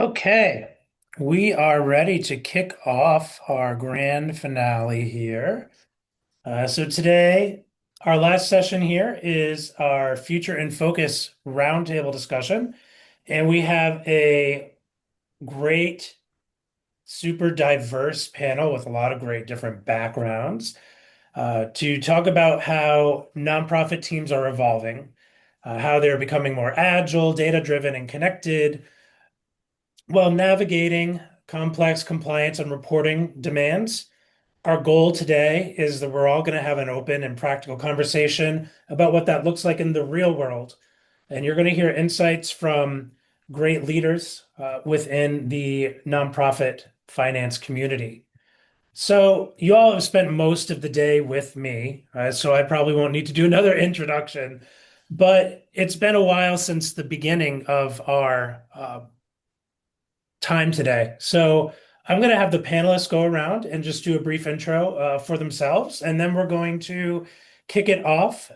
Okay, we are ready to kick off our grand finale here. So today, our last session here is our Future in Focus roundtable discussion, and we have a great, super diverse panel with a lot of great different backgrounds to talk about how nonprofit teams are evolving, how they're becoming more agile, data-driven, and connected while navigating complex compliance and reporting demands. Our goal today is that we're all going to have an open and practical conversation about what that looks like in the real world. And you're going to hear insights from great leaders within the nonprofit finance community. So, you all have spent most of the day with me, so I probably won't need to do another introduction. But it's been a while since the beginning of our time today. So I'm going to have the panelists go around and just do a brief intro for themselves, and then we're going to kick it off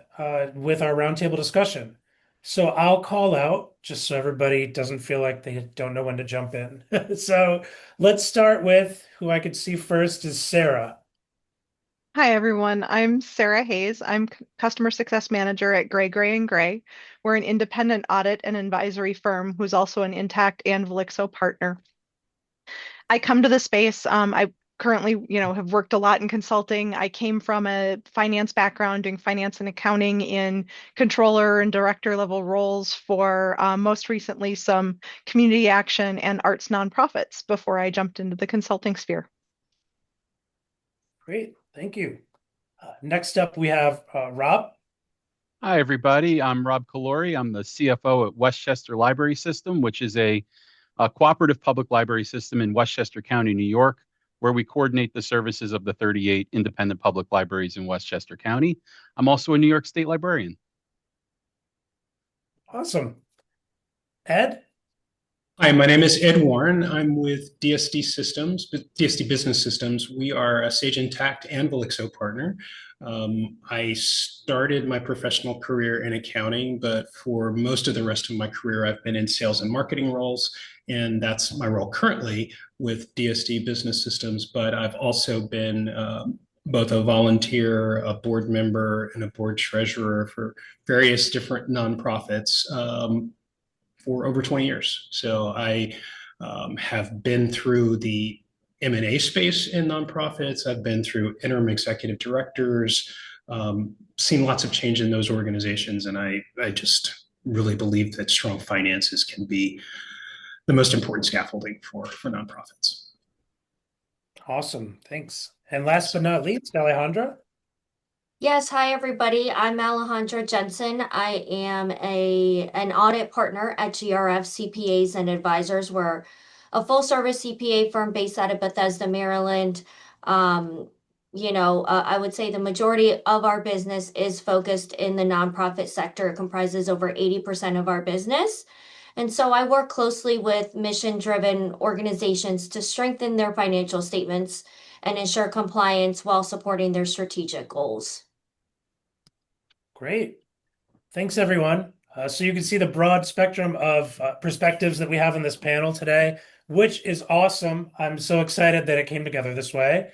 with our roundtable discussion. So I'll call out just so everybody doesn't feel like they don't know when to jump in. So let's start with who I could see first is Sarah. Hi, everyone. I'm Sarah Hayes. I'm Customer Success Manager at Gray and Gray. We're an independent audit and advisory firm who's also an Intacct and Velixo partner. I come to the space. I currently, have worked a lot in consulting. I came from a finance background, doing finance and accounting in controller and director level roles for most recently some community action and arts nonprofits before I jumped into the consulting sphere. Great, thank you. Next up, we have Rob. Hi, everybody. I'm Rob Calori. I'm the CFO at Westchester Library System, which is a cooperative public library system in Westchester County, New York, where we coordinate the services of the 38 independent public libraries in Westchester County. I'm also a New York State librarian. Awesome. Ed? Hi, my name is Ed Warren. I'm with DSD Systems, DSD Business Systems. We are a Sage Intacct and Velixo partner. I started my professional career in accounting, but for most of the rest of my career, I've been in sales and marketing roles, and that's my role currently with DSD Business Systems. But I've also been both a volunteer, a board member, and a board treasurer for various different nonprofits. For over 20 years. So I have been through the M&A space in nonprofits. I've been through interim executive directors, seen lots of change in those organizations. And I just really believe that strong finances can be the most important scaffolding for nonprofits. Awesome, thanks. And last but not least, Alejandra. Yes, hi everybody. I'm Alejandra Jensen. I am an audit partner at GRF CPAs and Advisors. We're a full service CPA firm based out of Bethesda, Maryland. I would say the majority of our business is focused in the nonprofit sector. It comprises over 80% of our business. And so I work closely with mission-driven organizations to strengthen their financial statements and ensure compliance while supporting their strategic goals. Great. Thanks, everyone. So you can see the broad spectrum of perspectives that we have in this panel today, which is awesome. I'm so excited that it came together this way.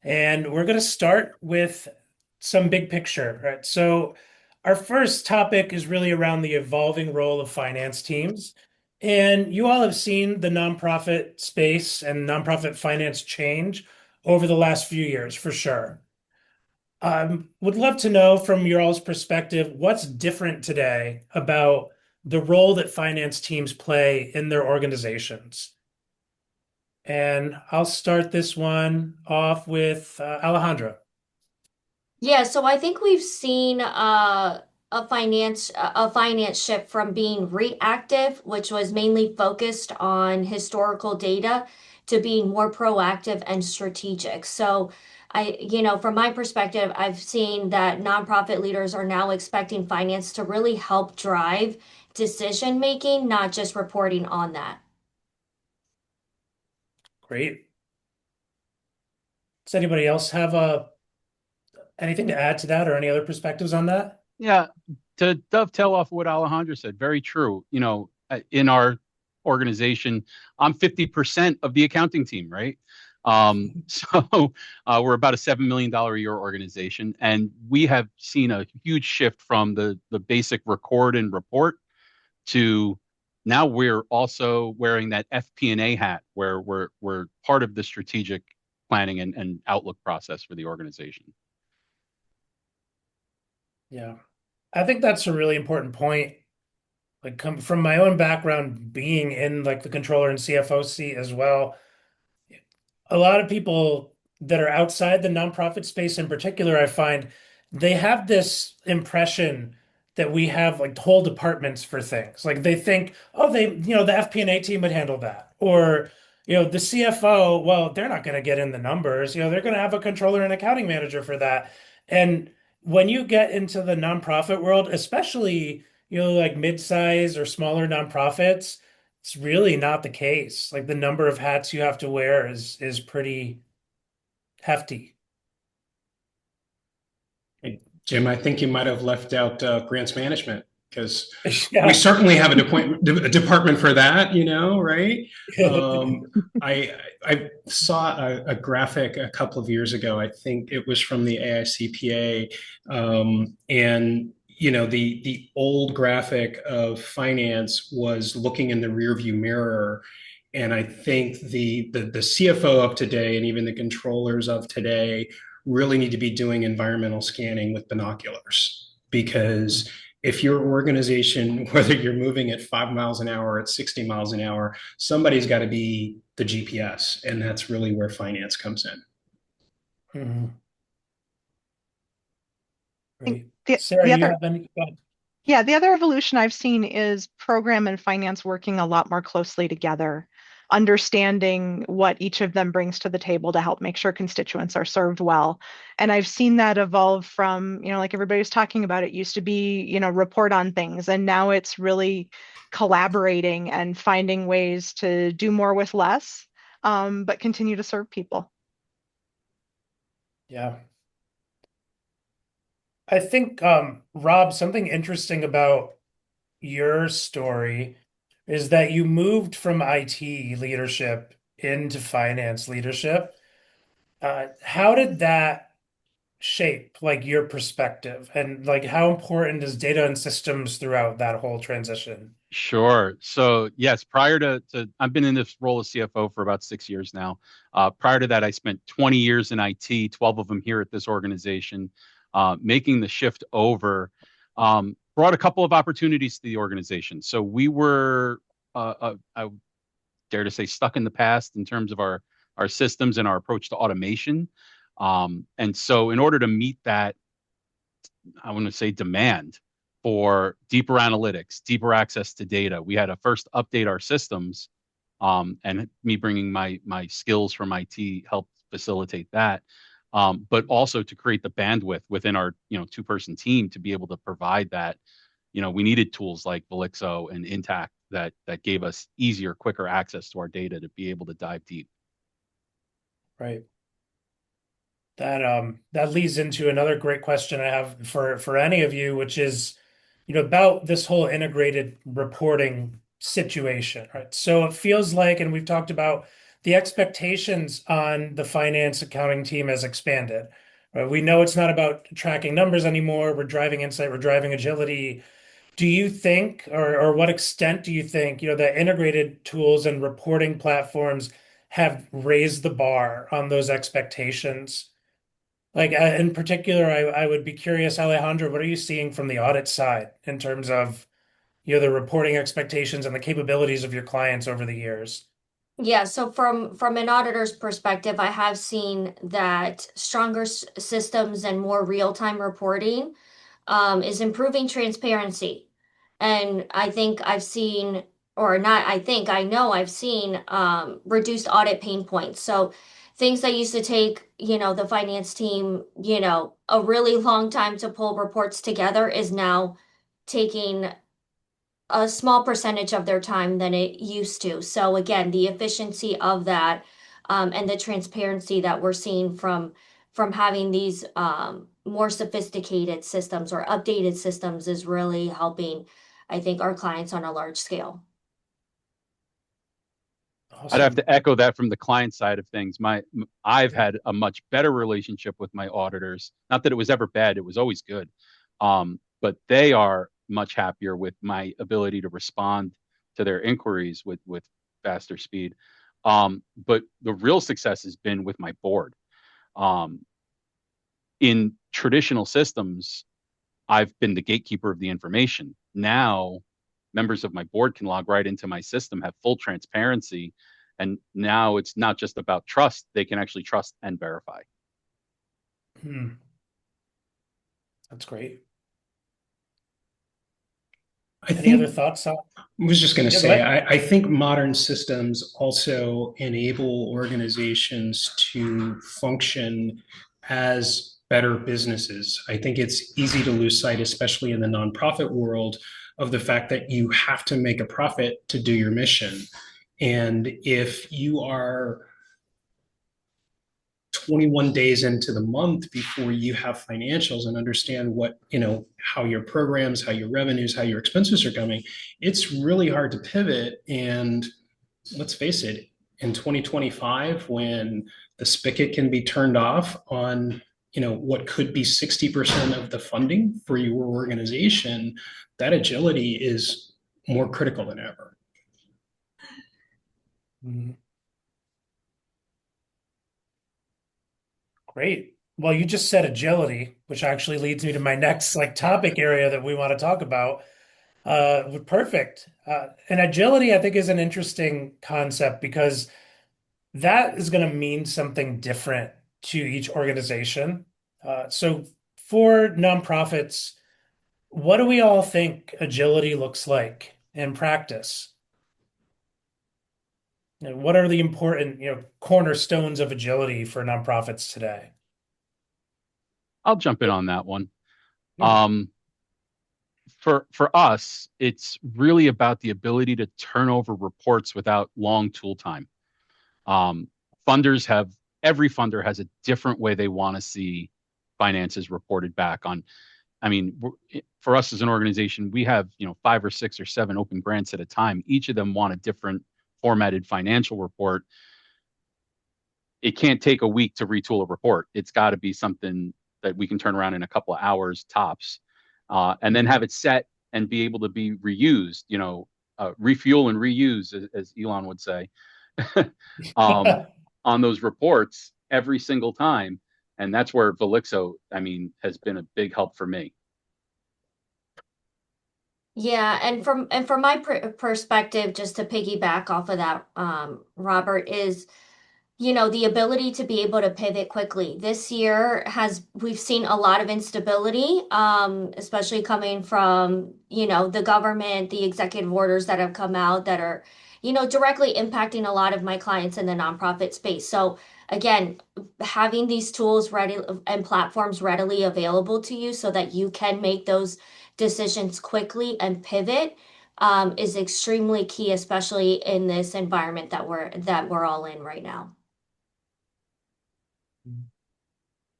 And we're going to start with some big picture, right? So our first topic is really around the evolving role of finance teams. And you all have seen the nonprofit space and nonprofit finance change over the last few years, for sure. Would love to know from your all's perspective, what's different today about the role that finance teams play in their organizations? And I'll start this one off with Alejandra. Yeah, so I think we've seen a finance shift from being reactive, which was mainly focused on historical data, to being more proactive and strategic. So from my perspective, I've seen that nonprofit leaders are now expecting finance to really help drive decision making, not just reporting on that. Great. Does anybody else have anything to add to that or any other perspectives on that? Yeah, to dovetail off what Alejandro said, very true. In our organization, I'm 50% of the accounting team, right? So we're about a $7 million a year organization, and we have seen a huge shift from the basic record and report to now we're also wearing that FP&A hat, where we're part of the strategic planning and outlook process for the organization. Yeah. I think that's a really important point. Like from my own background being in like the controller and CFO seat as well, a lot of people that are outside the nonprofit space in particular, I find they have this impression that we have like whole departments for things. Like they think, oh, the FP&A team would handle that. Or, the CFO, well, they're not going to get in the numbers. They're going to have a controller and accounting manager for that. And when you get into the nonprofit world, especially, like mid-size or smaller nonprofits, it's really not the case. Like the number of hats you have to wear is pretty hefty. Hey, Jim, I think you might have left out grants management because we Yeah. certainly have a department for that, right? Um, I saw a graphic a couple of years ago. I think it was from the AICPA, and the old graphic of finance was looking in the rearview mirror. And I think the CFO of today and even the controllers of today really need to be doing environmental scanning with binoculars, because if your organization, whether you're moving at 5 miles an hour or at 60 miles an hour, somebody's got to be the GPS. And that's really where finance comes in. Mhm. think Great. the Sarah, the you other have any? Go ahead. Yeah, the other evolution I've seen is program and finance working a lot more closely together, understanding what each of them brings to the table to help make sure constituents are served well. And I've seen that evolve from, like everybody was talking about, it used to be, report on things, and now it's really collaborating and finding ways to do more with less, but continue to serve people. Yeah. I think, Rob, something interesting about your story is that you moved from IT leadership into finance leadership. How did that shape like your perspective, and like how important is data and systems throughout that whole transition? Sure. So yes, prior to I've been in this role as CFO for about 6 years now. Prior to that, I spent 20 years in IT, 12 of them here at this organization. Making the shift over brought a couple of opportunities to the organization. So we were, I dare to say, stuck in the past in terms of our systems and our approach to automation. And so in order to meet that, I want to say, demand for deeper analytics, deeper access to data, we had to first update our systems, and me bringing my skills from IT helped facilitate that. But also to create the bandwidth within our two-person team to be able to provide that. We needed tools like Velixo and Intacct that gave us easier, quicker access to our data to be able to dive deep. Right. That leads into another great question I have for any of you, which is, about this whole integrated reporting situation, right? So it feels like, and we've talked about the expectations on the finance accounting team has expanded, right? We know it's not about tracking numbers anymore. We're driving insight, we're driving agility. Do you think, or what extent do you think, that integrated tools and reporting platforms have raised the bar on those expectations? Like in particular, I would be curious, Alejandro, what are you seeing from the audit side in terms of, the reporting expectations and the capabilities of your clients over the years? Yeah, so from an auditor's perspective, I have seen that stronger systems and more real-time reporting is improving transparency. And I think I've seen, or not, I think I know I've seen reduced audit pain points. So things that used to take, the finance team, a really long time to pull reports together is now taking a small percentage of their time than it used to. So again, the efficiency of that, and the transparency that we're seeing from having these more sophisticated systems or updated systems is really helping, I think, our clients on a large scale. I'd have Awesome. to echo that from the client side of things. I've had a much better relationship with my auditors. Not that it was ever bad; it was always good. But they are much happier with my ability to respond to their inquiries with faster speed. But the real success has been with my board. Um, in traditional systems, I've been the gatekeeper of the information. Now, members of my board can log right into my system, have full transparency, and now it's not just about trust. They can actually trust and verify. Hmm. That's great. I Any other think thoughts on? I was just going to Yeah, go say, ahead. I think modern systems also enable organizations to function as better businesses. I think it's easy to lose sight, especially in the nonprofit world, of the fact that you have to make a profit to do your mission. And if you are 21 days into the month before you have financials and understand what, how your programs, how your revenues, how your expenses are coming, it's really hard to pivot. And let's face it, in 2025, when the spigot can be turned off on, what could be 60% of the funding for your organization, that agility is more critical than ever. Mhm. Great. Well, you just said agility, which actually leads me to my next topic area that we want to talk about. Perfect. And agility, I think, is an interesting concept because that is going to mean something different to each organization. So for nonprofits, what do we all think agility looks like in practice? What are the important, cornerstones of agility for nonprofits today? I'll jump in on that one. Yeah. Um, for us, it's really about the ability to turn over reports without long tool time. Um, funders have Every funder has a different way they want to see finances reported back on. I mean, for us as an organization, we have 5 or 6 or 7 open grants at a time. Each of them want a different formatted financial report. It can't take a week to retool a report. It's got to be something that we can turn around in a couple of hours tops, and then have it set and be able to be reused. Refuel and reuse, as Elon would say, um, on those reports every single time. And that's where Velixo, I mean, has been a big help for me. Yeah, and from my perspective, just to piggyback off of that, Robert, is the ability to be able to pivot quickly. This year we've seen a lot of instability, especially coming from, the government, the executive orders that have come out that are, directly impacting a lot of my clients in the nonprofit space. So again, having these tools ready and platforms readily available to you so that you can make those decisions quickly and pivot is extremely key, especially in this environment that we're all in right now.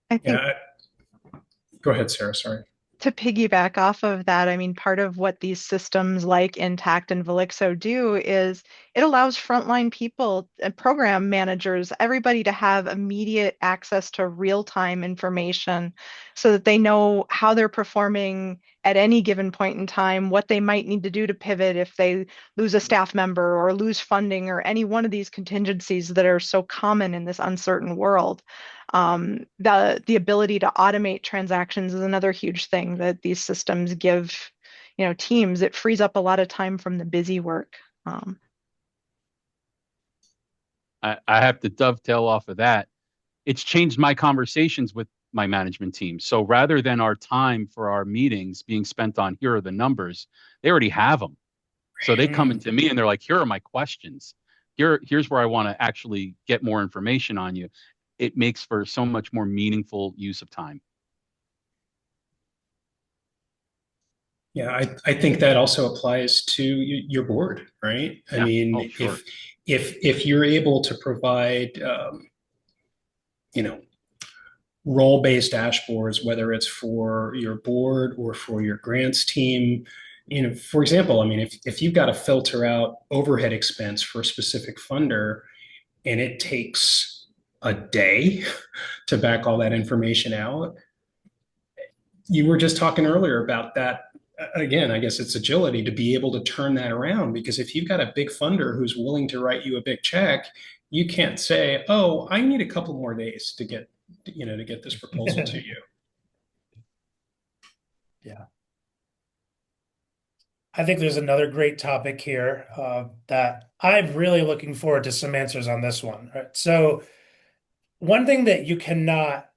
I think Yeah. Go ahead, Sarah. Sorry. to piggyback off of that, I mean, part of what these systems like Intacct and Velixo do is it allows frontline people and program managers, everybody to have immediate access to real-time information so that they know how they're performing at any given point in time, what they might need to do to pivot if they lose a staff member or lose funding or any one of these contingencies that are so common in this uncertain world. The ability to automate transactions is another huge thing that these systems give, teams. It frees up a lot of time from the busy work. I have to dovetail off of that. It's changed my conversations with my management team. So rather than our time for our meetings being spent on here are the numbers, they already have them. So they come Mm. into me and they're like, here are my questions. Here's where I want to actually get more information on you. It makes for so much more meaningful use of time. Yeah, I think that also applies to your board, right? I Yeah. Oh, mean, sure. if you're able to provide, you know, role-based dashboards, whether it's for your board or for your grants team, For example, I mean, if you've got to filter out overhead expense for a specific funder and it takes a day to back all that information out, you were just talking earlier about that. Again, I guess it's agility to be able to turn that around, because if you've got a big funder who's willing to write you a big check, you can't say, oh, I need a couple more days to get this proposal to you. Yeah. I think there's another great topic here that I'm really looking forward to some answers on this one. Right? So one thing that you cannot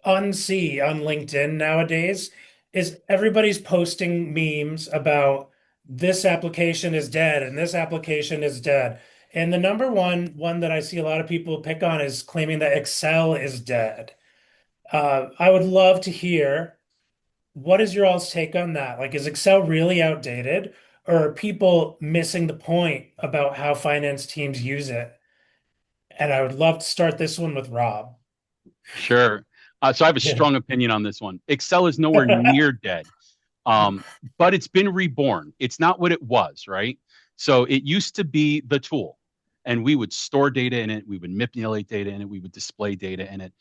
unsee on LinkedIn nowadays is everybody's posting memes about this application is dead and this application is dead. And the number one that I see a lot of people pick on is claiming that Excel is dead. I would love to hear what is your all's take on that? Like, is Excel really outdated, or are people missing the point about how finance teams use it? And I would love to start this one with Rob. Sure. So I have a Yeah. strong opinion on this one. Excel is nowhere near dead, but it's been reborn. It's not what it was, right? So it used to be the tool, and we would store data in it, we would manipulate data in it, we would display data in it.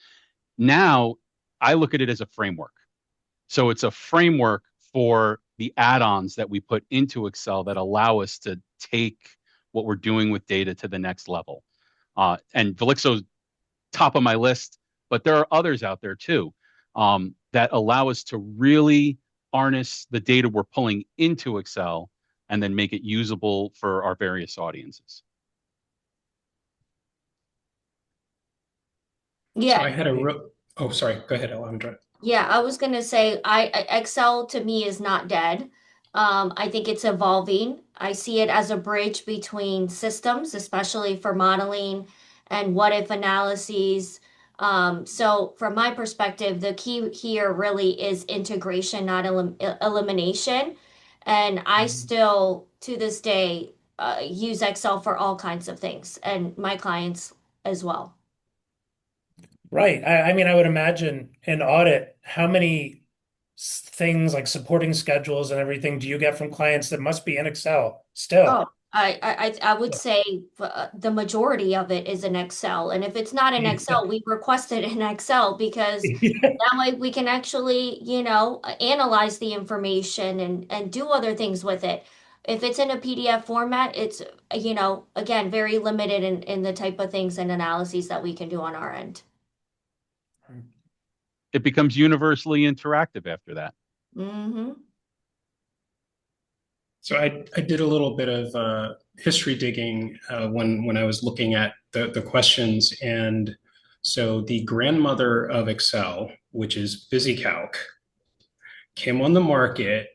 Now I look at it as a framework. So it's a framework for the add-ons that we put into Excel that allow us to take what we're doing with data to the next level. And Velixo's top of my list, but there are others out there too that allow us to really harness the data we're pulling into Excel and then make it usable for our various audiences. Yeah. So I had oh, sorry, go ahead, Alondra. Yeah, I was gonna say Excel to me is not dead. I think it's evolving. I see it as a bridge between systems, especially for modeling and what if analyses. So from my perspective, the key here really is integration, not elimination. And I still, to this day, use Excel for all kinds of things, and my clients as well. Right. I mean, I would imagine in audit, how many things like supporting schedules and everything do you get from clients that must be in Excel Oh, still? I would say the majority of it is in Excel. And if it's not in Excel, we request it in Excel because that way we can actually, analyze the information and do other things with it. If it's in a PDF format, it's, again, very limited in the type of things and analyses that we can do on our end. It becomes universally interactive after that. Mm-hmm. So I did a little bit of history digging when I was looking at the questions. And so the grandmother of Excel, which is VisiCalc, came on the market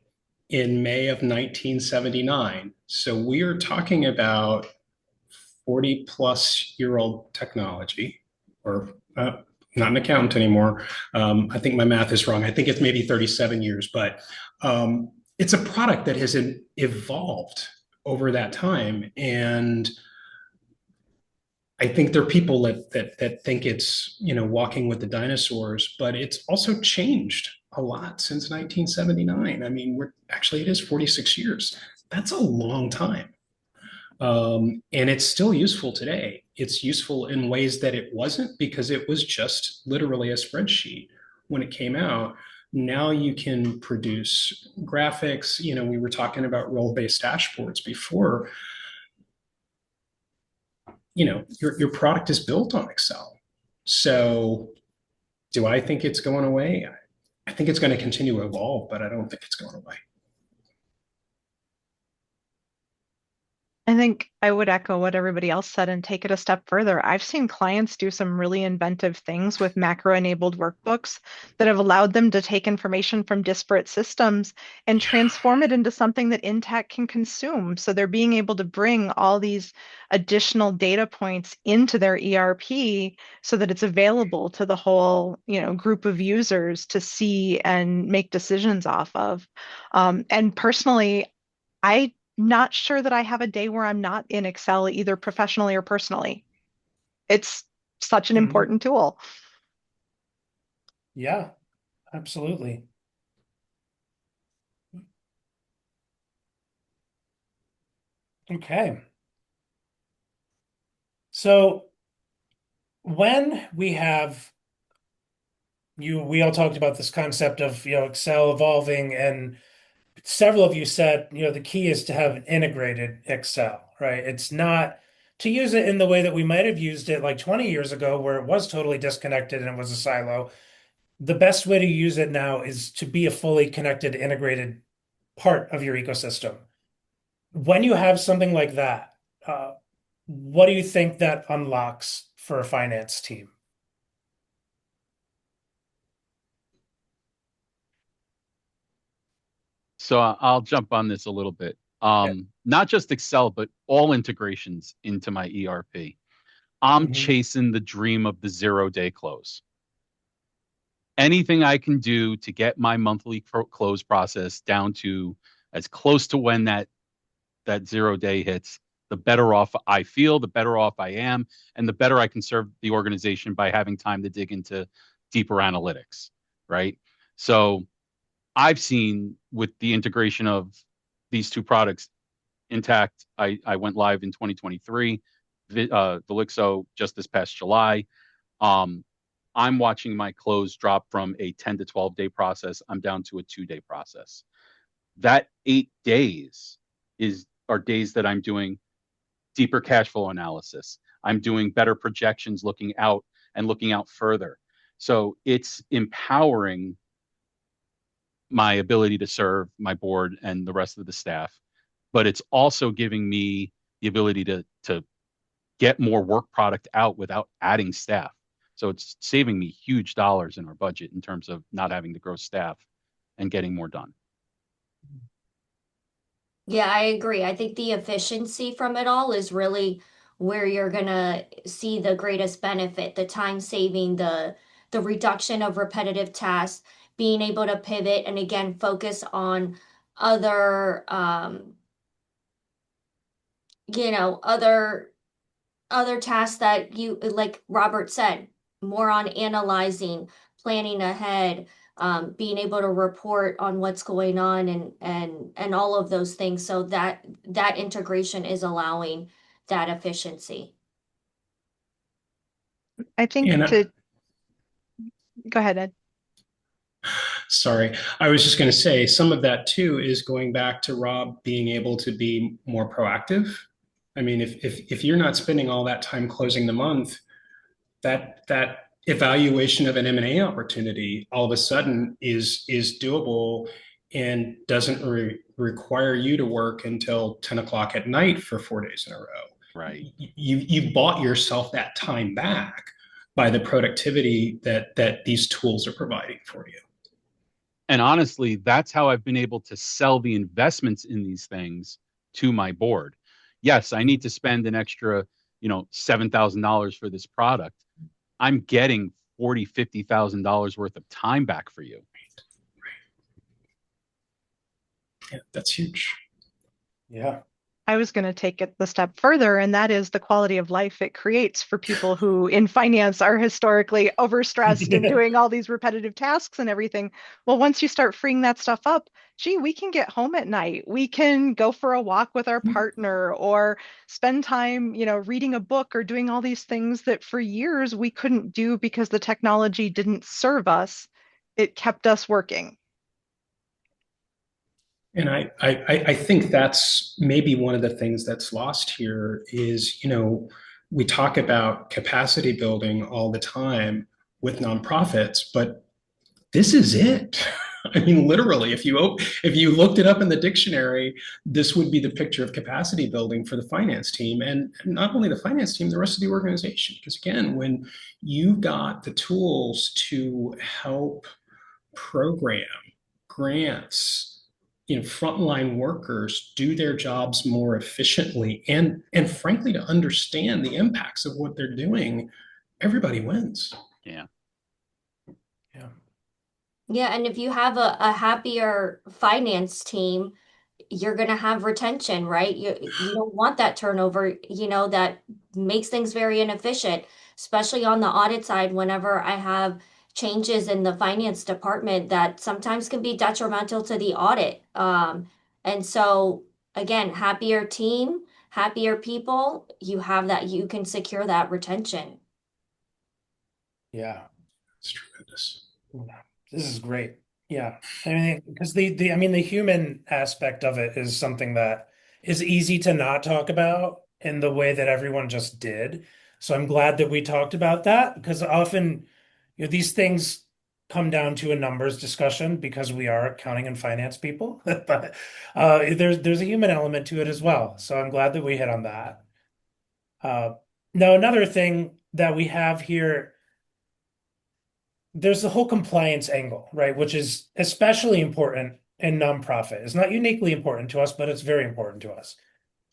in May of 1979. So we are talking about 40 plus year old technology, or not an accountant anymore. I think my math is wrong. I think it's maybe 37 years, but it's a product that has evolved over that time. And I think there are people that think it's, walking with the dinosaurs, but it's also changed a lot since 1979. I mean, it is 46 years. That's a long time. And it's still useful today. It's useful in ways that it wasn't, because it was just literally a spreadsheet when it came out. Now you can produce graphics. We were talking about role-based dashboards before. Your product is built on Excel. So do I think it's going away? I think it's going to continue to evolve, but I don't think it's going away. I think I would echo what everybody else said and take it a step further. I've seen clients do some really inventive things with macro-enabled workbooks that have allowed them to take information from disparate systems and transform it into something that Intacct can consume. So they're being able to bring all these additional data points into their ERP so that it's available to the whole, group of users to see and make decisions off of. And personally, I'm not sure that I have a day where I'm not in Excel, either professionally or personally. It's such an important tool. Yeah, absolutely. Okay. So when we all talked about this concept of, Excel evolving, and several of you said, the key is to have an integrated Excel, right? It's not to use it in the way that we might have used it like 20 years ago, where it was totally disconnected and it was a silo. The best way to use it now is to be a fully connected, integrated part of your ecosystem. When you have something like that, what do you think that unlocks for a finance team? So I'll jump on this a little bit. Yeah. Not just Excel, but all integrations into my ERP. I'm Mhm. chasing the dream of the 0-day close. Anything I can do to get my monthly close process down to as close to when that 0-day hits, the better off I feel, the better off I am, and the better I can serve the organization by having time to dig into deeper analytics, right? So I've seen with the integration of these two products, Intacct, I went live in 2023, Velixo just this past July. Um, I'm watching my close drop from a 10 to 12 day process. I'm down to a 2-day process. That 8 days are days that I'm doing deeper cash flow analysis. I'm doing better projections, looking out and looking out further. So it's empowering my ability to serve my board and the rest of the staff, but it's also giving me the ability to get more work product out without adding staff. So it's saving me huge dollars in our budget in terms of not having to grow staff and getting more done. Yeah, I agree. I think the efficiency from it all is really where you're gonna see the greatest benefit, the time saving, the reduction of repetitive tasks, being able to pivot and again focus on other other tasks that you, like Robert said, more on analyzing, planning ahead, being able to report on what's going on and all of those things. So that integration is allowing that efficiency. I think And to go ahead, Ed. sorry, I was just going to say some of that too is going back to Rob being able to be more proactive. I mean, if you're not spending all that time closing the month, that evaluation of an M&A opportunity all of a sudden is doable and doesn't require you to work until 10 o'clock at night for 4 days in a row. Right. You bought yourself that time back by the productivity that these tools are providing for you. And honestly, that's how I've been able to sell the investments in these things to my board. Yes, I need to spend an extra, $7,000 for this product. I'm getting $40,000-$50,000 worth of time back for you. Yeah, that's huge. Yeah. I was going to take it the step further, and that is the quality of life it creates for people who in finance are historically overstressed and Yeah. doing all these repetitive tasks and everything. Well, once you start freeing that stuff up, gee, we can get home at night. We can go for a walk with our partner or spend time, reading a book or doing all these things that for years we couldn't do because the technology didn't serve us. It kept us working. And I think that's maybe one of the things that's lost here is, we talk about capacity building all the time with nonprofits, but this is it. I mean, literally, if you looked it up in the dictionary, this would be the picture of capacity building for the finance team, and not only the finance team, the rest of the organization. Because again, when you got the tools to help program grants, frontline workers do their jobs more efficiently and frankly to understand the impacts of what they're doing, everybody wins. Yeah. Yeah. Yeah, and if you have a happier finance team, you're going to have retention, right? You don't want that turnover, that makes things very inefficient, especially on the audit side. Whenever I have changes in the finance department, that sometimes can be detrimental to the audit. And so again, happier team, happier people, you have that, you can secure that retention. Yeah. It's tremendous. This is great. Yeah. I mean, because the human aspect of it is something that is easy to not talk about in the way that everyone just did. So I'm glad that we talked about that because often, these things come down to a numbers discussion because we are accounting and finance people, but there's a human element to it as well. So I'm glad that we hit on that. Uh, Now, another thing that we have here, there's the whole compliance angle, right? Which is especially important in nonprofit. It's not uniquely important to us, but it's very important to us.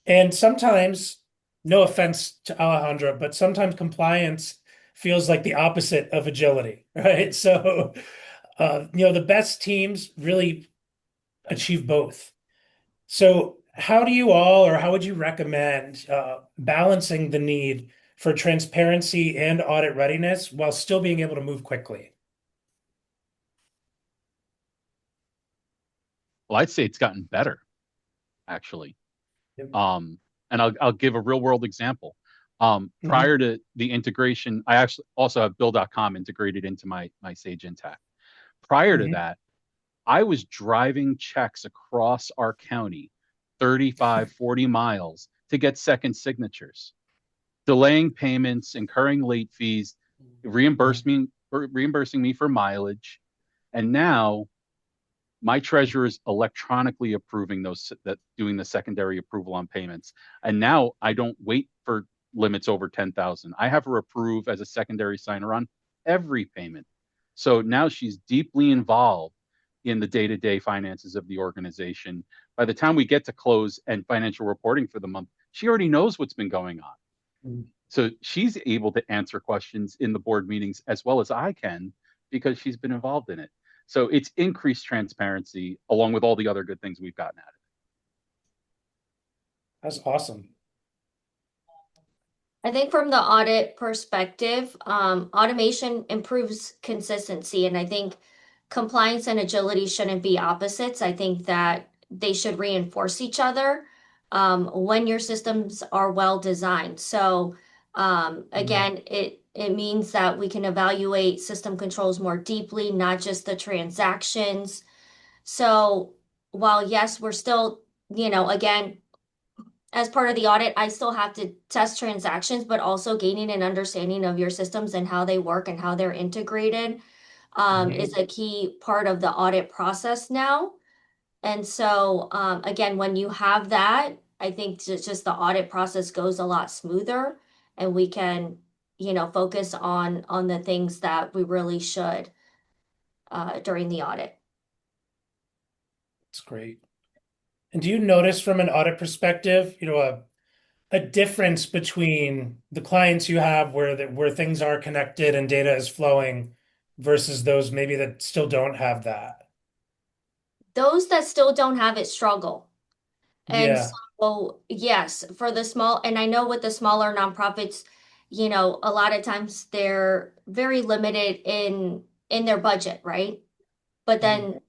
And sometimes, no offense to Alejandra, but sometimes compliance feels like the opposite of agility, right? So, the best teams really achieve both. So, how do you all, or how would you recommend balancing the need for transparency and audit readiness while still being able to move quickly? Well, I'd say it's gotten better, actually. Yep. And I'll give a real world example. Mhm. Prior to the integration, I actually also have Bill.com integrated into my Sage Intacct. Prior to Mhm. that, I was driving checks across our county, 35, 40 miles to get second signatures, delaying payments, incurring late fees, reimbursing me for mileage. And now my treasurer is electronically approving those, that doing the secondary approval on payments. And now I don't wait for limits over 10,000. I have her approve as a secondary signer on every payment. So now she's deeply involved in the day-to-day finances of the organization. By the time we get to close and financial reporting for the month, she already knows what's been going on. Mhm. So she's able to answer questions in the board meetings as well as I can because she's been involved in it. So it's increased transparency along with all the other good things we've gotten out of That's awesome. I think from the audit perspective, automation improves consistency, and I think compliance and agility shouldn't be opposites. I think that they should reinforce each other when your systems are well designed. So Mhm. again, it means that we can evaluate system controls more deeply, not just the transactions. So while yes, we're still, again, as part of the audit, I still have to test transactions, but also gaining an understanding of your systems and how they work and how they're integrated is Mhm. a key part of the audit process now. And so, again, when you have that, I think just the audit process goes a lot smoother, and we can, focus on the things that we really should during the audit. That's great. And do you notice from an audit perspective, a difference between the clients you have where things are connected and data is flowing versus those maybe that still don't have that? Those that still don't have it struggle. And Yeah. so, yes, for the small, and I know with the smaller nonprofits, a lot of times they're very limited in their budget, right? But Mhm. then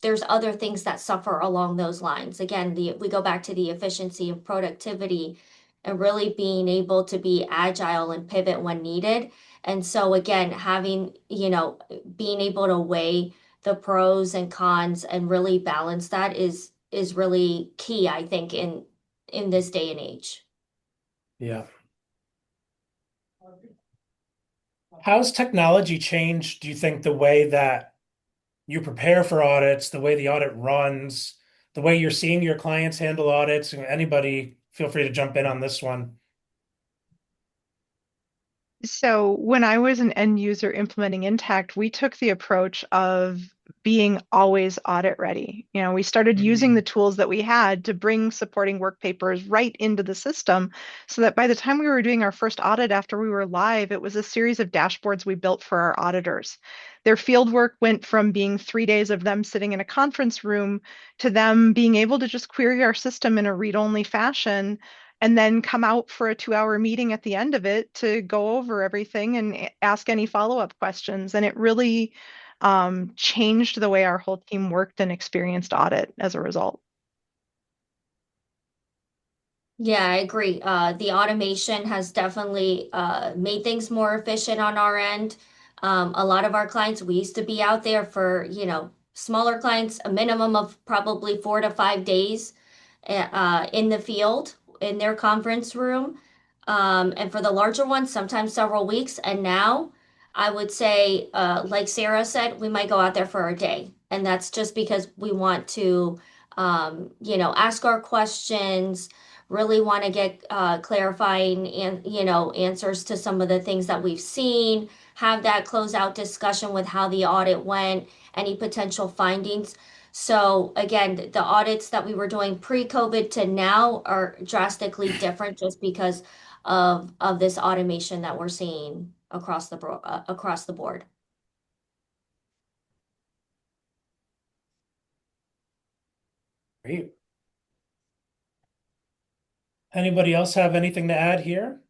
there's other things that suffer along those lines. Again, we go back to the efficiency and productivity and really being able to be agile and pivot when needed. And so again, having, being able to weigh the pros and cons and really balance that is really key, I think, in this day and age. Yeah. How's technology changed, do you think, the way that you prepare for audits, the way the audit runs, the way you're seeing your clients handle audits? Anybody, feel free to jump in on this one. So when I was an end user implementing Intact, we took the approach of being always audit ready. We started using the Mhm. tools that we had to bring supporting work papers right into the system so that by the time we were doing our first audit after we were live, it was a series of dashboards we built for our auditors. Their field work went from being 3 days of them sitting in a conference room to them being able to just query our system in a read-only fashion and then come out for a 2 hour meeting at the end of it to go over everything and ask any follow-up questions. And it really changed the way our whole team worked and experienced audit as a result. Yeah, I agree. The automation has definitely made things more efficient on our end. A lot of our clients, we used to be out there for, smaller clients, a minimum of probably 4 to 5 days in the field, in their conference room. And for the larger ones, sometimes several weeks. And now I would say, like Sarah said, we might go out there for a day. And that's just because we want to, ask our questions, really want to get clarifying and answers to some of the things that we've seen, have that closeout discussion with how the audit went, any potential findings. So again, the audits that we were doing pre-COVID to now are drastically different just because of this automation that we're seeing across the board. Great. Anybody else have anything to add here?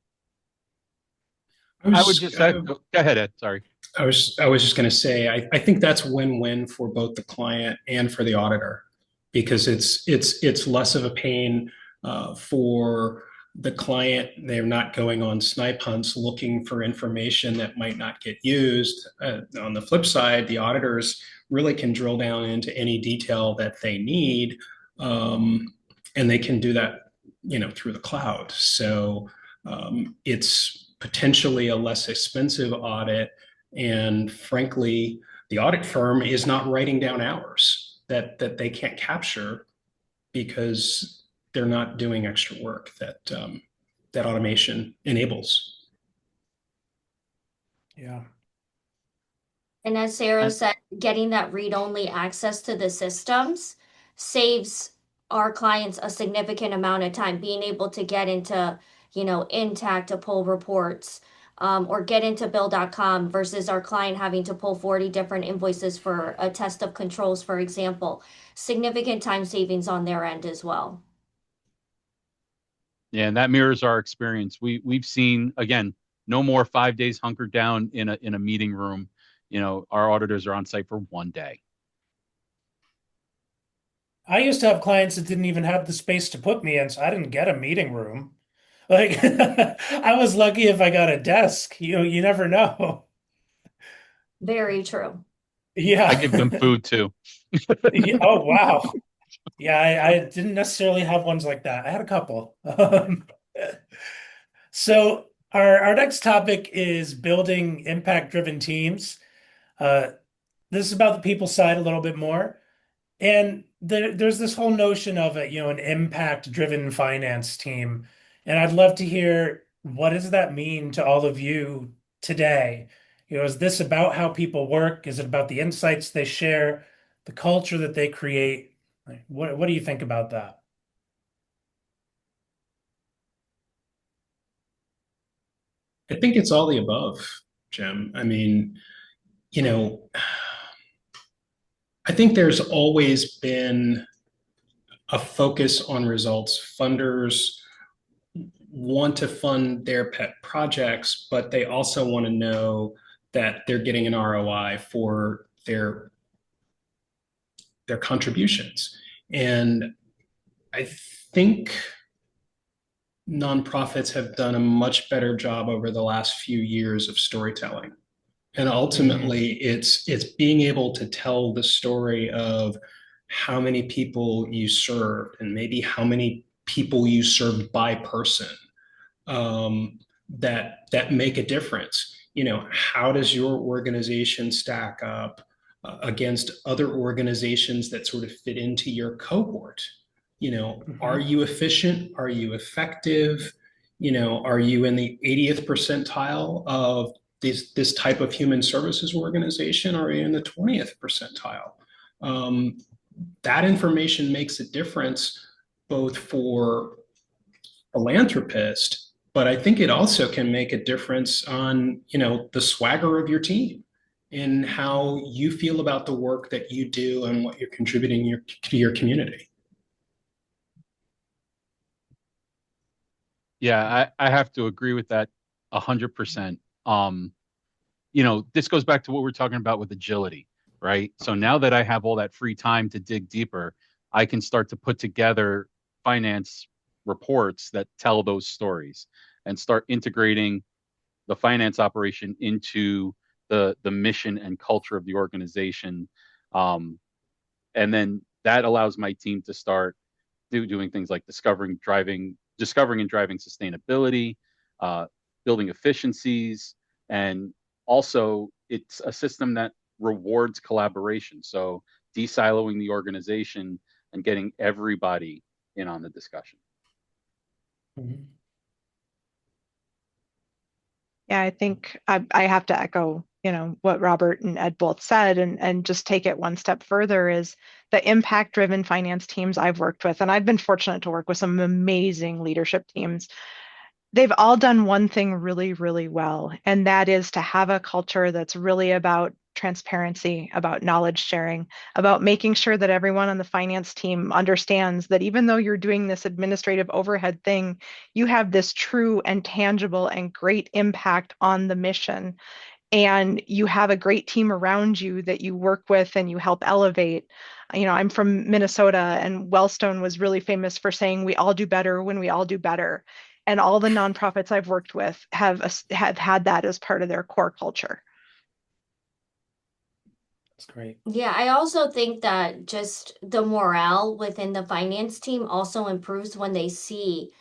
I would just say, go ahead, Ed. Sorry. I was just going to say, I think that's win-win for both the client and for the auditor, because it's less of a pain for the client. They're not going on snipe hunts looking for information that might not get used. On the flip side, the auditors really can drill down into any detail that they need, and they can do that, through the cloud. So it's potentially a less expensive audit, and frankly, the audit firm is not writing down hours that they can't capture because they're not doing extra work that automation enables. Yeah. And as Sarah said, getting that read-only access to the systems saves our clients a significant amount of time, being able to get into, Intacct to pull reports, or get into bill.com versus our client having to pull 40 different invoices for a test of controls, for example. Significant time savings on their end as well. Yeah, and that mirrors our experience. We've seen, again, no more 5 days hunkered down in a meeting room. Our auditors are on site for one day. I used to have clients that didn't even have the space to put me in, so I didn't get a meeting room. Like I was lucky if I got a desk. You never know. Very true. I give them Yeah. food too. Yeah. Oh, wow. Yeah, I didn't necessarily have ones like that. I had a couple. So our next topic is building impact-driven teams. Uh, this is about the people side a little bit more. And there's this whole notion of an impact-driven finance team. And I'd love to hear, what does that mean to all of you today? Is this about how people work? Is it about the insights they share, the culture that they create? Like, what do you think about that? I think it's all the above, Jim. I mean, you know, I think there's always been a focus on results. Funders want to fund their pet projects, but they also want to know that they're getting an ROI for their contributions. And I think nonprofits have done a much better job over the last few years of storytelling. And Mhm. ultimately, it's being able to tell the story of how many people you served and maybe how many people you served by person, that make a difference. How does your organization stack up against other organizations that sort of fit into your cohort? Are Mhm. you efficient? Are you effective? Are you in the 80th percentile of this type of human services organization? Or are you in the 20th percentile? Um, that information makes a difference both for philanthropist, but I think it also can make a difference on, the swagger of your team and how you feel about the work that you do and what you're contributing to your community. Yeah, I have to agree with that 100%. This goes back to what we're talking about with agility, right? So now that I have all that free time to dig deeper, I can start to put together finance reports that tell those stories and start integrating the finance operation into the mission and culture of the organization. And then that allows my team to start doing things like discovering and driving sustainability, building efficiencies, and also it's a system that rewards collaboration. So de-siloing the organization and getting everybody in on the discussion. Mhm. Yeah, I think I have to echo, what Robert and Ed both said, and just take it one step further is the impact-driven finance teams I've worked with, and I've been fortunate to work with some amazing leadership teams. They've all done one thing really, really well, and that is to have a culture that's really about transparency, about knowledge sharing, about making sure that everyone on the finance team understands that even though you're doing this administrative overhead thing, you have this true and tangible and great impact on the mission. And you have a great team around you that you work with and you help elevate. I'm from Minnesota, and Wellstone was really famous for saying we all do better when we all do better. And all the nonprofits I've worked with have had that as part of their core culture. That's great. Yeah, I also think that just the morale within the finance team also improves when they see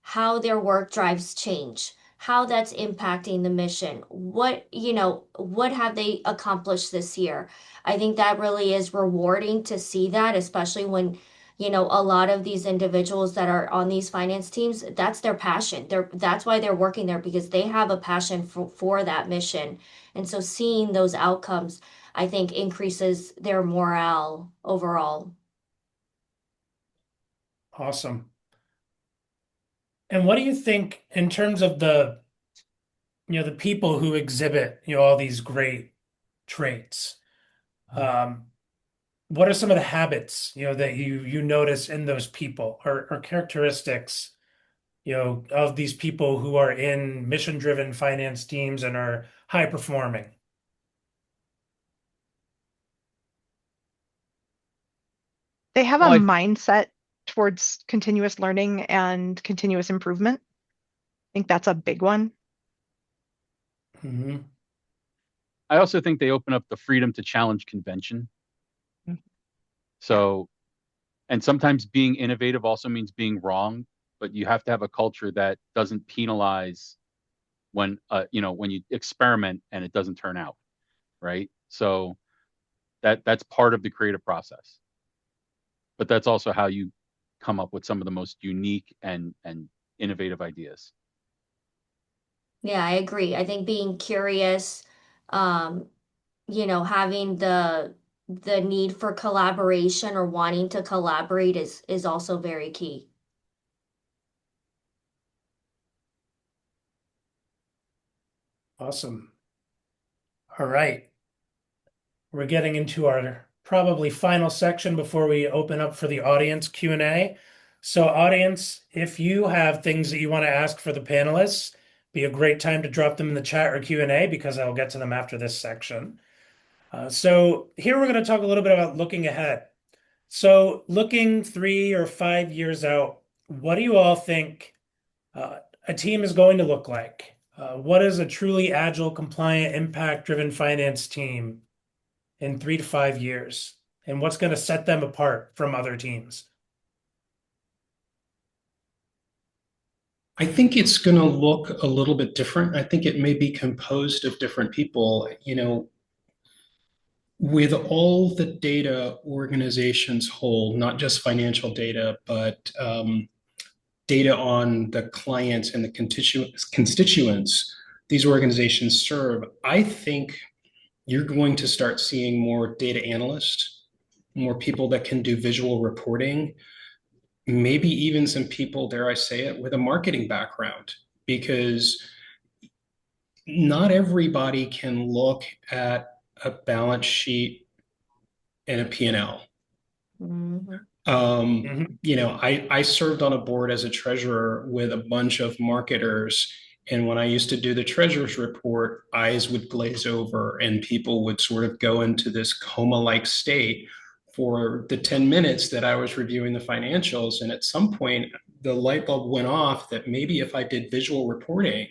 how their work drives change, how that's impacting the mission. What have they accomplished this year? I think that really is rewarding to see that, especially when, a lot of these individuals that are on these finance teams, that's their passion. That's why they're working there because they have a passion for that mission. And so seeing those outcomes, I think increases their morale overall. Awesome. And what do you think in terms of the people who exhibit, all these great traits? What are some of the habits, that you notice in those people or characteristics, of these people who are in mission-driven finance teams and are high performing? They have a Well, mindset towards continuous learning and continuous improvement. I think that's a big one. Hmm. I also think they open up the freedom to challenge convention. So, and sometimes being innovative also means being wrong, but you have to have a culture that doesn't penalize when you experiment and it doesn't turn out, right? So that's part of the creative process. But that's also how you come up with some of the most unique and innovative ideas. Yeah, I agree. I think being curious, um, having the need for collaboration or wanting to collaborate is also very key. Awesome. All right. We're getting into our probably final section before we open up for the audience Q&A. So audience, if you have things that you want to ask for the panelists, be a great time to drop them in the chat or Q&A because I'll get to them after this section. So here we're going to talk a little bit about looking ahead. So looking 3 or 5 years out, what do you all think a team is going to look like? What is a truly agile, compliant, impact-driven finance team in 3 to 5 years? And what's going to set them apart from other teams? I think it's going to look a little bit different. I think it may be composed of different people. With all the data organizations hold, not just financial data, but data on the clients and the constituents these organizations serve, I think you're going to start seeing more data analysts, more people that can do visual reporting, maybe even some people, dare I say it, with a marketing background, because not everybody can look at a balance sheet and a P&L. Mm-hmm. I served on a board as a treasurer with a bunch of marketers. And when I used to do the treasurer's report, eyes would glaze over and people would sort of go into this coma-like state for the 10 minutes that I was reviewing the financials. And at some point, the light bulb went off that maybe if I did visual reporting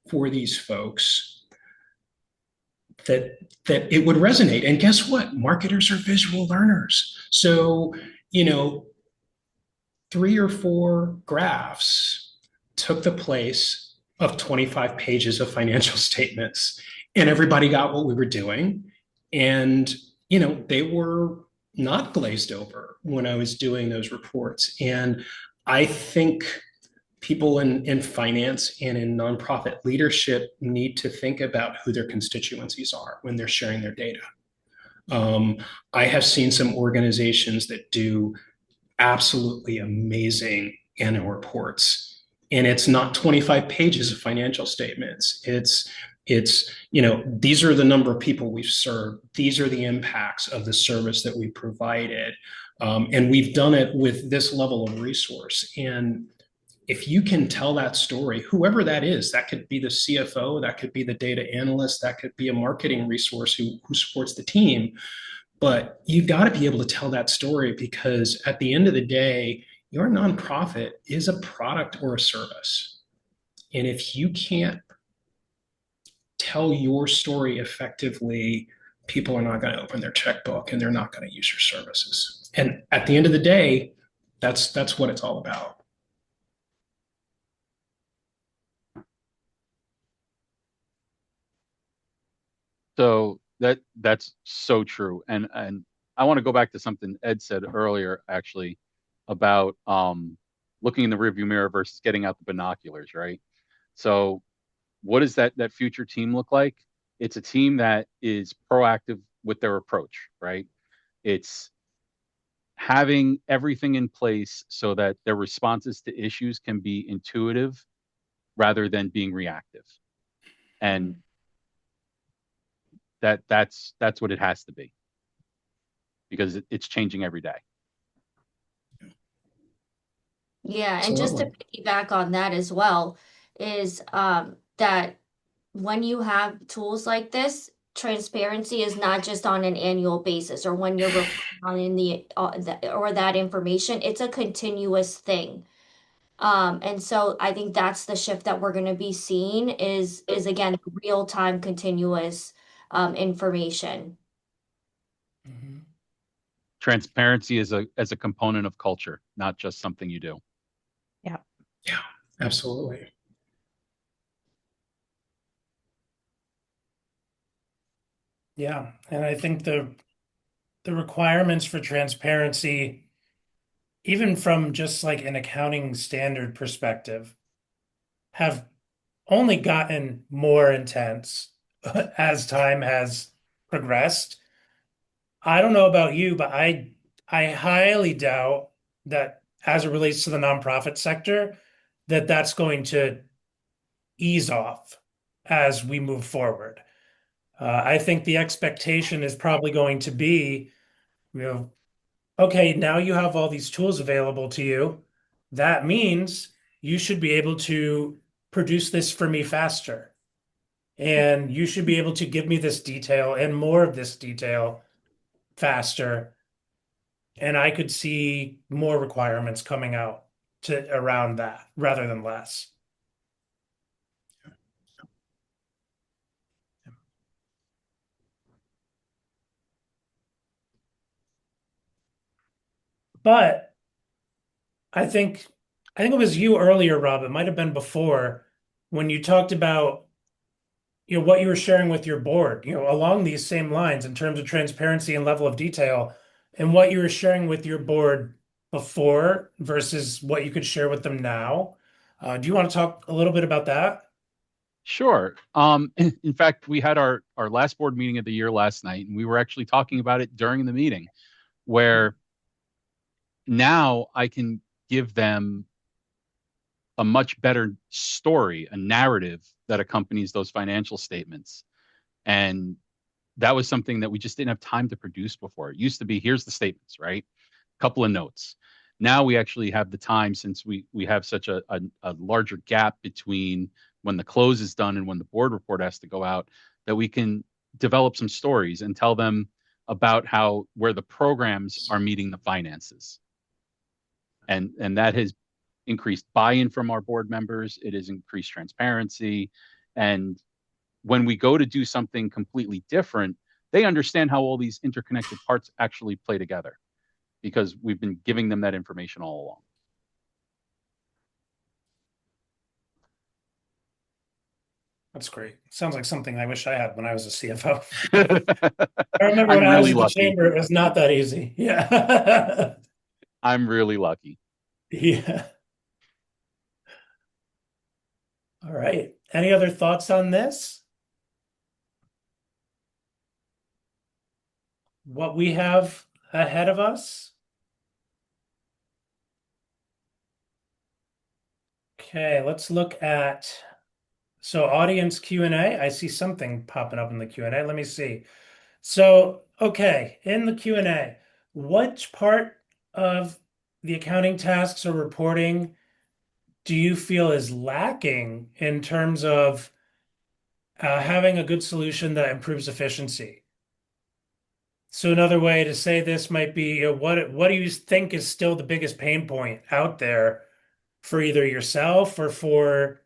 for these folks, that it would resonate. And guess what? Marketers are visual learners. So, you know, 3 or 4 graphs took the place of 25 pages of financial statements, and everybody got what we were doing. And, you know, they were not glazed over when I was doing those reports. And I think people in finance and in nonprofit leadership need to think about who their constituencies are when they're sharing their data. I have seen some organizations that do absolutely amazing annual reports, and it's not 25 pages of financial statements. It's you know, these are the number of people we've served, these are the impacts of the service that we provided, and we've done it with this level of resource. And if you can tell that story, whoever that is, that could be the CFO, that could be the data analyst, that could be a marketing resource who supports the team, but you've got to be able to tell that story, because at the end of the day, your nonprofit is a product or a service. And if you can't tell your story effectively, people are not going to open their checkbook and they're not going to use your services. And at the end of the day, that's what it's all about. So that's so true. And I want to go back to something Ed said earlier, actually, about looking in the rearview mirror versus getting out the binoculars, right? So what does that future team look like? It's a team that is proactive with their approach, right? It's having everything in place so that their responses to issues can be intuitive rather than being reactive. And that's what it has to be, because it's changing every day. Yeah, and just to piggyback on that as well, is that when you have tools like this, transparency is not just on an annual basis or when you're reporting on in or that information, it's a continuous thing. And so I think that's the shift that we're going to be seeing is again real time continuous information. Mhm. Transparency is as a component of culture, not just something you do. Yeah. Yeah, absolutely. Yeah, and I think the requirements for transparency, even from just like an accounting standard perspective, have only gotten more intense as time has progressed. I don't know about you, but I highly doubt that as it relates to the nonprofit sector, that that's going to ease off as we move forward. I think the expectation is probably going to be, you know, okay, now you have all these tools available to you. That means you should be able to produce this for me faster. And you should be able to give me this detail and more of this detail faster. And I could see more requirements coming out to around that rather than less. But I think it was you earlier, Rob. It might have been before when you talked about what you were sharing with your board, along these same lines in terms of transparency and level of detail, and what you were sharing with your board before versus what you could share with them now. Do you want to talk a little bit about that? Sure. In fact, we had our last board meeting of the year last night, and we were actually talking about it during the meeting, where now I can give them a much better story, a narrative that accompanies those financial statements. And that was something that we just didn't have time to produce before. It used to be, here's the statements, right? A couple of notes. Now we actually have the time, since we have such a larger gap between when the close is done and when the board report has to go out, that we can develop some stories and tell them about where the programs are meeting the finances. And that has increased buy-in from our board members. It has increased transparency. And when we go to do something completely different, they understand how all these interconnected parts actually play together because we've been giving them that information all along. That's great. Sounds like something I wish I had when I was a CFO. I remember I'm when I was really at the lucky. chamber, it was not that easy. Yeah. I'm really lucky. Yeah. All right. Any other thoughts on this? What we have ahead of us? Okay, let's look at, so audience Q&A. I see something popping up in the Q&A. Let me see. So, okay, in the Q&A, which part of the accounting tasks or reporting do you feel is lacking in terms of having a good solution that improves efficiency? So another way to say this might be, what do you think is still the biggest pain point out there for either yourself or for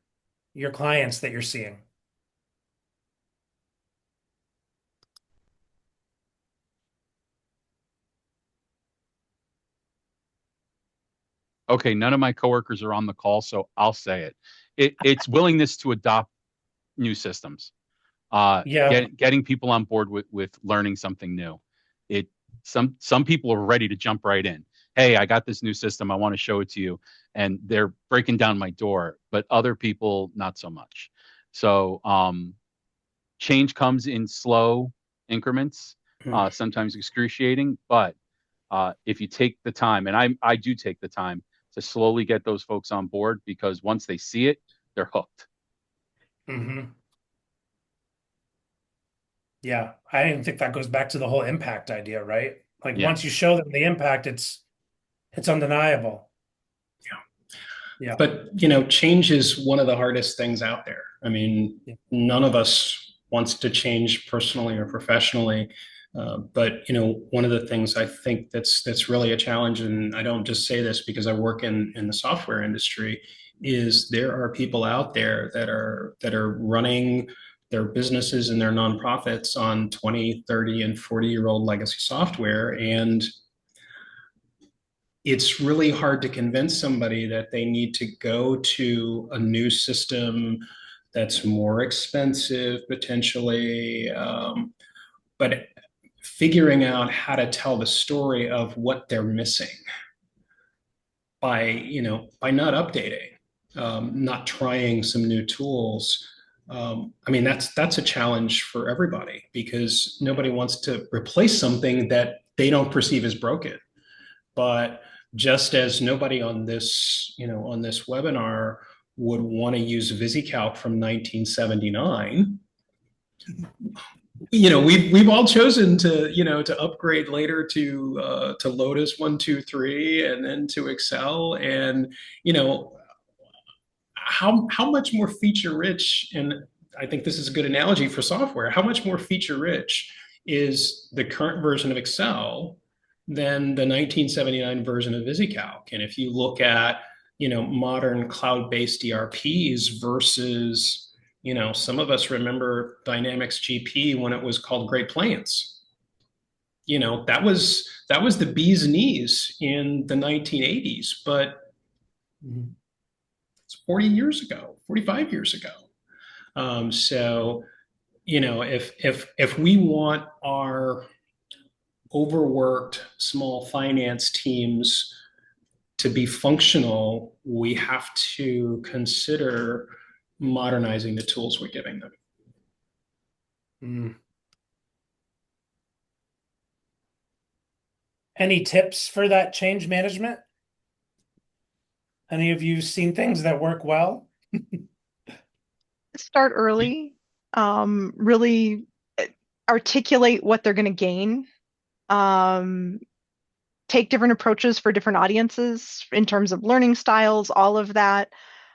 your clients that you're seeing? Okay, none of my coworkers are on the call, so I'll say it. It's willingness to adopt new systems. Yeah. Getting people on board with learning something new. It some people are ready to jump right in. Hey, I got this new system. I want to show it to you, and they're breaking down my door. But other people, not so much. So change comes in slow increments, sometimes excruciating. But if you take the time, and I do take the time to slowly get those folks on board, because once they see it, they're hooked. Hmm. Yeah. I even think that goes back to the whole impact idea, right? Like once you Yes. show them the impact, it's undeniable. Yeah. But, change is one of the hardest things out there. I mean, Yeah. none of us wants to change personally or professionally. But, one of the things I think that's really a challenge, and I don't just say this because I work in the software industry, is there are people out there that are running their businesses and their nonprofits on 20, 30, and 40-year-old legacy software. And it's really hard to convince somebody that they need to go to a new system that's more expensive potentially, but figuring out how to tell the story of what they're missing by not updating, not trying some new tools. I mean, that's a challenge for everybody because nobody wants to replace something that they don't perceive as broken. But just as nobody on this webinar would want to use VisiCalc from 1979, we've all chosen to upgrade later to Lotus 123 and then to Excel. And how much more feature rich, and I think this is a good analogy for software, how much more feature rich is the current version of Excel than the 1979 version of VisiCalc? And if you look at modern cloud-based ERPs versus some of us remember Dynamics GP when it was called Great Plains. That was the bee's knees in the 1980s, but it's 40 years ago, 45 years ago. So, if we want our overworked small finance teams to be functional, we have to consider modernizing the tools we're giving them. Mm. Any tips for that change management? Any of you seen things that work well? Start early, really articulate what they're going to gain. Take different approaches for different audiences in terms of learning styles, all of that.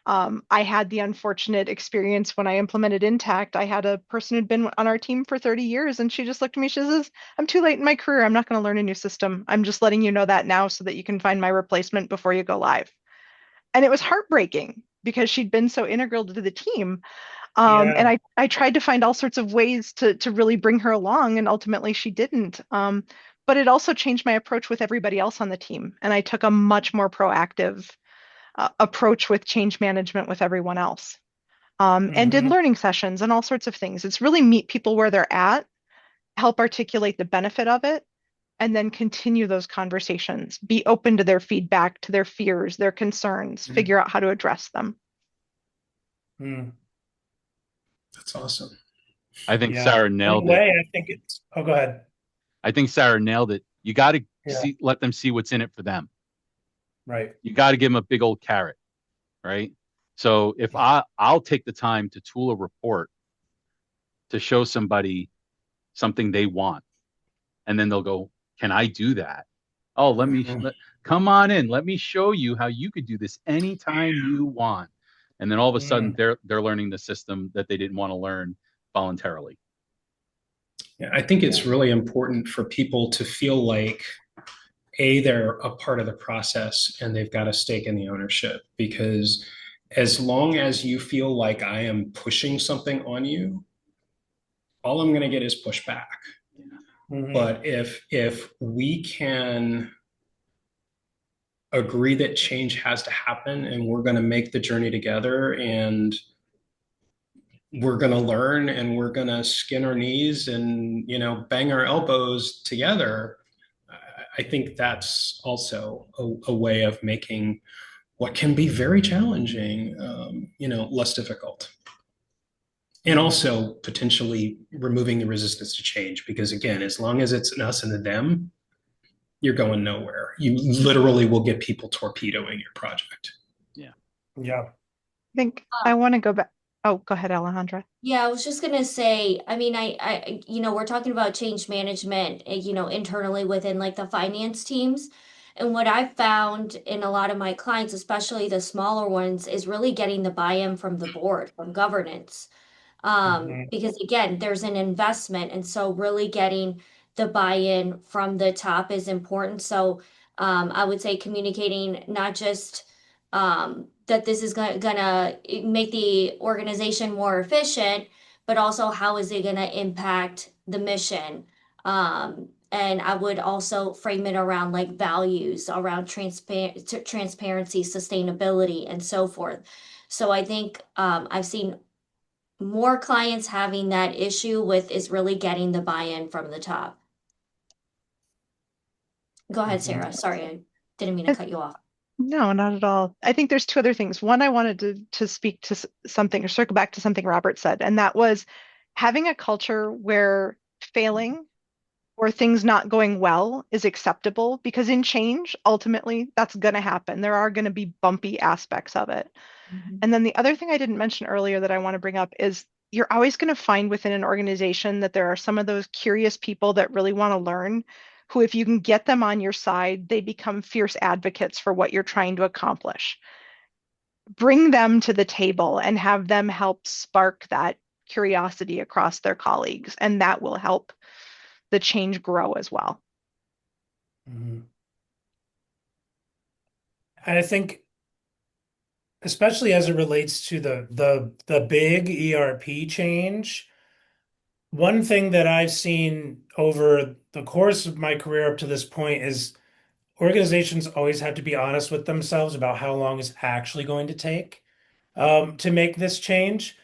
I had the unfortunate experience when I implemented Intacct. I had a person who'd been on our team for 30 years, and she just looked at me. She says, I'm too late in my career. I'm not going to learn a new system. I'm just letting you know that now so that you can find my replacement before you go live. And it was heartbreaking because she'd been so integral to the team. And Yeah. I tried to find all sorts of ways to really bring her along, and ultimately she didn't. But it also changed my approach with everybody else on the team, and I took a much more proactive approach with change management with everyone else, and did Hmm. learning sessions and all sorts of things. It's really meet people where they're at, help articulate the benefit of it, and then continue those conversations. Be open to their feedback, to their fears, their concerns, figure out how to address them. Mm. That's awesome. I think Yeah. Sarah In a nailed it. way, I think it's, oh, go ahead. I think Sarah nailed it. You got to Yeah. let them see what's in it for them. Right. You got to give them a big old carrot, right? So if I'll take the time to tool a report to show somebody something they want, and then they'll go, "Can I do that?" Oh, Hmm. come on in. Let me show you how you could do this anytime you want. And then all of a sudden Mm. they're learning the system that they didn't want to learn voluntarily. Yeah, I think Yeah. it's really important for people to feel like they're a part of the process and they've got a stake in the ownership, because as long as you feel like I am pushing something on you, all I'm going to get is pushback. Hmm. But if we can agree that change has to happen and we're going to make the journey together, and we're going to learn, and we're going to skin our knees and bang our elbows together, I think that's also a way of making what can be very challenging, less difficult. And Hmm. also potentially removing the resistance to change, because again, as long as it's an us and a them, you're going nowhere. You literally will get people torpedoing your project. Yeah. Yeah. I think I want to go back. Oh, go ahead, Alejandra. Yeah, I was just gonna say, I mean, we're talking about change management, internally within like the finance teams. And what I've found in a lot of my clients, especially the smaller ones, is really getting the buy-in from the board, from governance. Hmm. Because again, there's an investment, and so really getting the buy-in from the top is important. So I would say communicating not just that this is gonna make the organization more efficient, but also how is it gonna impact the mission. And I would also frame it around like values, around transparency, sustainability, and so forth. So I think I've seen more clients having that issue with is really getting the buy-in from the top. Go ahead, Hmm. Sarah. Sorry, I didn't mean to cut you off. No, not at all. I think there's two other things. One, I wanted to speak to something or circle back to something Robert said, and that was having a culture where failing or things not going well is acceptable, because in change, ultimately, that's going to happen. There are going to be bumpy aspects of it. Mhm. And then the other thing I didn't mention earlier that I want to bring up is you're always going to find within an organization that there are some of those curious people that really want to learn, who, if you can get them on your side, they become fierce advocates for what you're trying to accomplish. Bring them to the table and have them help spark that curiosity across their colleagues, and that will help the change grow as well. Hmm. I think, especially as it relates to the big ERP change, one thing that I've seen over the course of my career up to this point is organizations always have to be honest with themselves about how long it's actually going to take to make this change.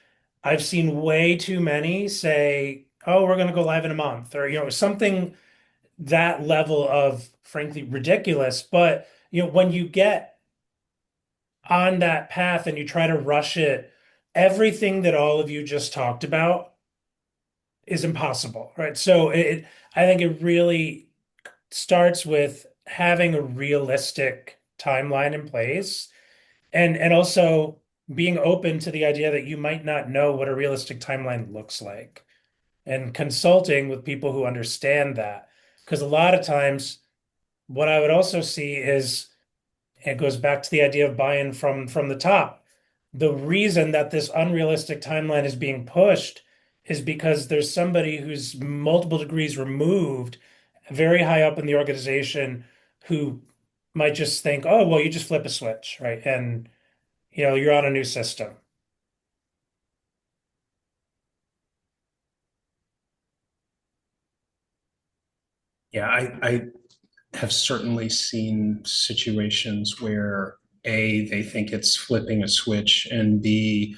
I've seen way too many say, "Oh, we're going to go live in a month," or something that level of frankly ridiculous. But when you get on that path and you try to rush it, everything that all of you just talked about is impossible, right? So I think it really starts with having a realistic timeline in place, and also being open to the idea that you might not know what a realistic timeline looks like, and consulting with people who understand that. Because a lot of times what I would also see is it goes back to the idea of buy-in from the top. The reason that this unrealistic timeline is being pushed is because there's somebody who's multiple degrees removed, very high up in the organization, who might just think, "Oh, well, you just flip a switch, right?" And you're on a new system. Yeah, I have certainly seen situations where A, they think it's flipping a switch, and B,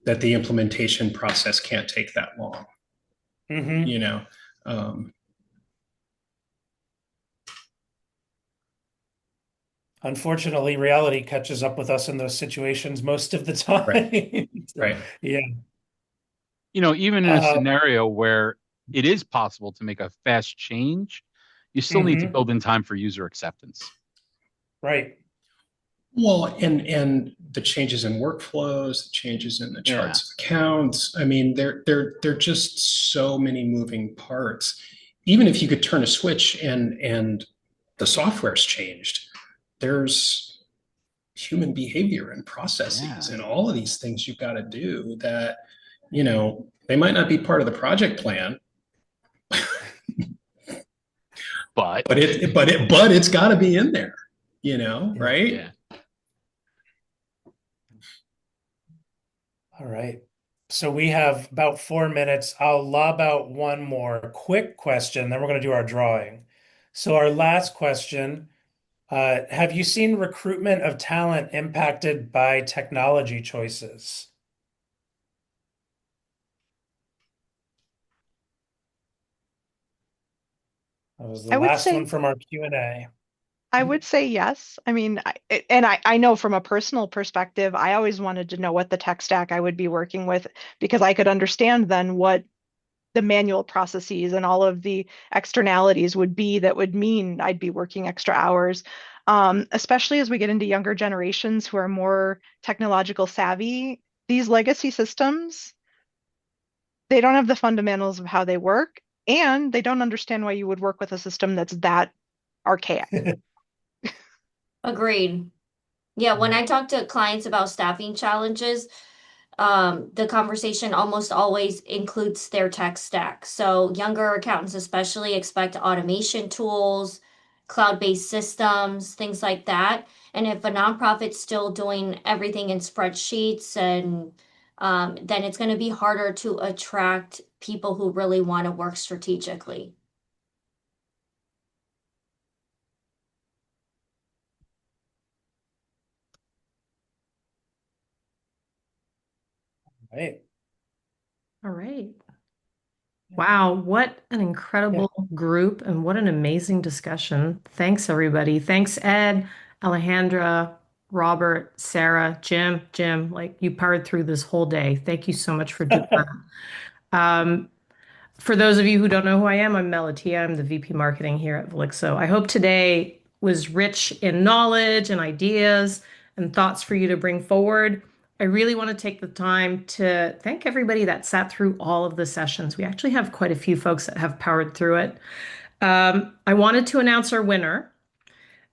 that the implementation process can't take that long. Mm-hmm. You know, um, Unfortunately, reality catches up with us in those situations most of the time. right, right. Yeah. Even in a scenario where it is possible to make a fast change, you still need to Mm-hmm. build in time for user acceptance. Right. Well, and the changes in workflows, the changes in the Yeah. charts of accounts. I mean, they're just so many moving parts. Even if you could turn a switch and the software's changed, there's human behavior and processes Yeah. and all of these things you've got to do that, they might not be part of the project plan, But but it's got to be in there, right? yeah. All right. So we have about 4 minutes. I'll lob out one more quick question, then we're going to do our drawing. So our last question, have you seen recruitment of talent impacted by technology choices? That was the I would last one say from our Q&A. I would say yes. I mean, I know from a personal perspective, I always wanted to know what the tech stack I would be working with because I could understand then what the manual processes and all of the externalities would be that would mean I'd be working extra hours. Especially as we get into younger generations who are more technological savvy, these legacy systems, they don't have the fundamentals of how they work, and they don't understand why you would work with a system that's that archaic. Agreed. Yeah, when I talk to clients about staffing challenges, the conversation almost always includes their tech stack. So younger accountants especially expect automation tools, cloud-based systems, things like that. And if a nonprofit's still doing everything in spreadsheets, and then it's going to be harder to attract people who really want to work strategically. Right. All right. Wow, what an incredible group and what an amazing discussion. Thanks, everybody. Thanks, Ed, Alejandra, Robert, Sarah, Jim, like you powered through this whole day. Thank you so much for doing that. For those of you who don't know who I am, I'm Melatia. I'm the VP Marketing here at Velixo. I hope today was rich in knowledge and ideas and thoughts for you to bring forward. I really want to take the time to thank everybody that sat through all of the sessions. We actually have quite a few folks that have powered through it. I wanted to announce our winner.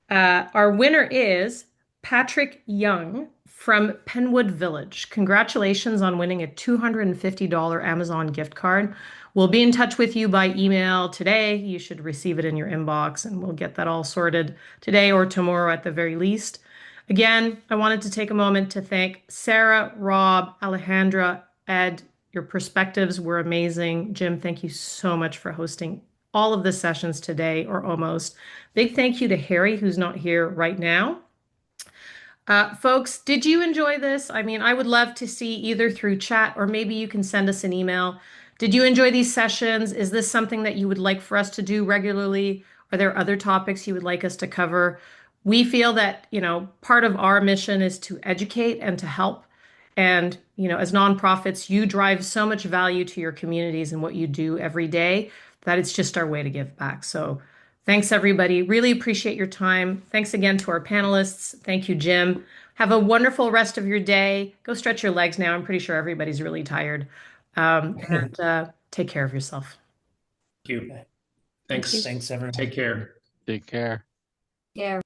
Our winner is Patrick Young from Penwood Village. Congratulations on winning a $250 Amazon gift card. We'll be in touch with you by email today. You should receive it in your inbox, and we'll get that all sorted today or tomorrow at the very least. Again, I wanted to take a moment to thank Sarah, Rob, Alejandra, Ed. Your perspectives were amazing. Jim, thank you so much for hosting all of the sessions today, or almost. Big thank you to Harry, who's not here right now. Folks, did you enjoy this? I mean, I would love to see either through chat or maybe you can send us an email. Did you enjoy these sessions? Is this something that you would like for us to do regularly? Are there other topics you would like us to cover? We feel that, part of our mission is to educate and to help. And, as nonprofits, you drive so much value to your communities and what you do every day that it's just our way to give back. So thanks, everybody. Really appreciate your time. Thanks again to our panelists. Thank you, Jim. Have a wonderful rest of your day. Go stretch your legs now. I'm pretty sure everybody's really tired. And take care of yourself. Thank you. Thank Thanks. you. Thanks, everyone. Take care. Take care. Yeah.